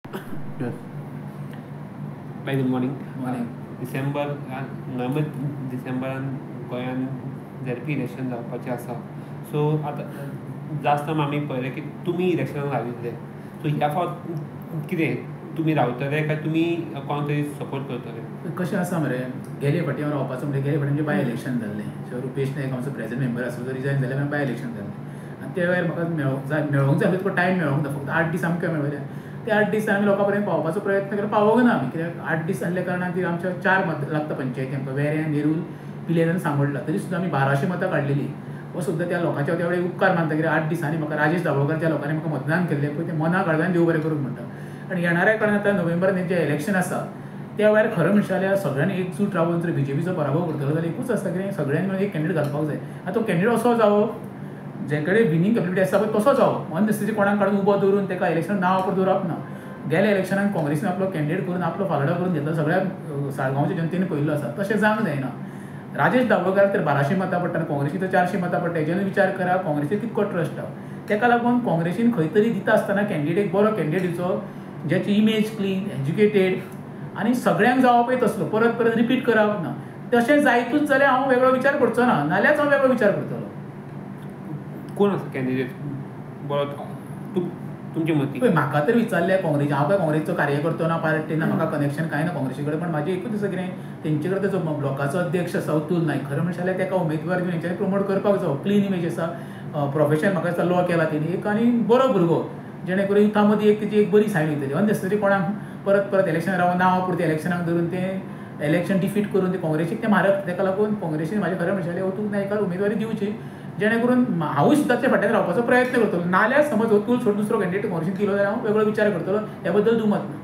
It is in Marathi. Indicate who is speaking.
Speaker 1: Yes. Very good morning.
Speaker 2: Morning.
Speaker 1: डिसेंबर नोव्हेंबर डिसेंबरान गोंयान जावपी इलेक्शन जावपाचें आसा. सो आतां जास्त टायम आमी पळयलें की तुमी इलेक्शनाक राविल्ले. सो ह्या फावट कितें तुमी रावतले काय तुमी कोणाक तरी सपोर्ट करतले?
Speaker 2: कशें आसा मरे, गेले फाटी हांव रावपाचो म्हणजे गेले फाटी म्हणजे बाय इलेक्शन जाल्लें. सो रुपेश नायक आमचो प्रेसिडेंट मेंबर आसलो तो रिजायन जाल्यार बाय इलेक्शन जाल्लें आनी त्या वेळार म्हाका मेळोंक जाय तुका टायम मेळोंक ना, फक्त 8 दीस आमकां मेळ्ळे. ते 8 दीस आमी लोकां पर्यंत पावपाचो प्रयत्न केलो, पावोंक ना आमी, कित्याक 8 दीस आसल्या कारणान ती आमच्या 4 मतां लागता पंचायती आमकां, वेऱ्यां, नेरूल, पिलेन आनी सांगोडला. तरी सुद्दां आमी 1200 मतां काडलेलीं. हो सुद्दां त्या लोकांच्या त्या वेळार उपकार मानता, कित्याक 8 दिसांनी म्हाका राजेश दाबोळकर त्या लोकांनी म्हाका मतदान केल्लें पळय तें मना काळजान देव बरें करूं म्हणटा. आनी येणाऱ्या काळान आतां नोव्हेंबरान जें इलेक्शन आसा त्या वेळार खरें म्हणशें जाल्यार सगळ्यांनी एकजूट रावन जर बीजेपीचो पराभव करतलो जाल्यार एकूच आसता, कित्याक सगळ्यांनी मेळून एक कॅन्डिडेट घालपाक जाय. आतां तो कॅन्डिडेट असो जावो जे कडेन विनींग कॅपेबिलिटी आसता पळय तसो जावो, अननेसेसरी कोणाक काडून उबो दवरून ताका इलेक्शन नांव पर दवरप ना. गेल्या इलेक्शनान काँग्रेसीन आपलो कॅन्डिडेट करून आपलो फालोडा करून घेतलो, सगळ्या साळगांवच्या जनतेन पळयल्लो आसा. तशें जावंक जायना. राजेश दाबोळकराक तर 1200 मतां पडटा आनी काँग्रेसीक तर 400 मतां पडटा. हेजेर विचार करा काँग्रेसीक कितको ट्रस्ट आहा. तेका लागून काँग्रेसीन खंय तरी दिता आसतना कॅन्डिडेट बरो कॅन्डिडेट दिवचो, ज्याची इमेज क्लीन, एज्युकेटेड आनी सगळ्यांक जावो पळय तसलो, परत परत रिपीट करप ना. तशें जायतूच जाल्यार हांव वेगळो विचार करचो ना, नाल्यारच हांव वेगळो विचार करतलो.
Speaker 1: कोण आसा कॅन्डिडेट बरो तुमचे मती?
Speaker 2: पळय म्हाका तर विचारलें काँग्रेस, हांव काय काँग्रेसचो कार्यकर्तो ना, पार्टी ना, म्हाका कनेक्शन कांय ना काँग्रेसी कडेन. पण म्हाजें एकूच आसा कितें, तेंचे कडेन जो ब्लॉकाचो अध्यक्ष आसा अतुल नायक, खरें म्हणशें जाल्यार तेका उमेदवार दिवन हेंच्यांनी प्रमोट करपाक जाय. क्लीन इमेज आसा, प्रोफेशन म्हाका दिसता लॉ केला तेणी एक, आनी बरो भुरगो, जेणे करून युथा मदीं एक तेजी एक बरी सायड वयतली. अननेसेसरी कोणाक परत परत इलेक्शन रावन नांवा पुरतें इलेक्शनाक धरून तें इलेक्शन डिफीट करून ते काँग्रेसीक ते मारप. तेका लागून काँग्रेसीन म्हाजें खरें म्हणशें जाल्यार अतुल नायकार उमेदवारी दिवची, जेणे करून हांवूय सुद्दां ते फाटल्यान रावपाचो प्रयत्न करतलो. नाल्यार समज अतुल सोडून दुसरो कॅन्डिडेट काँग्रेसीन केलो जाल्यार हांव वेगळो विचार करतलो. ह्या बद्दल दुमत ना.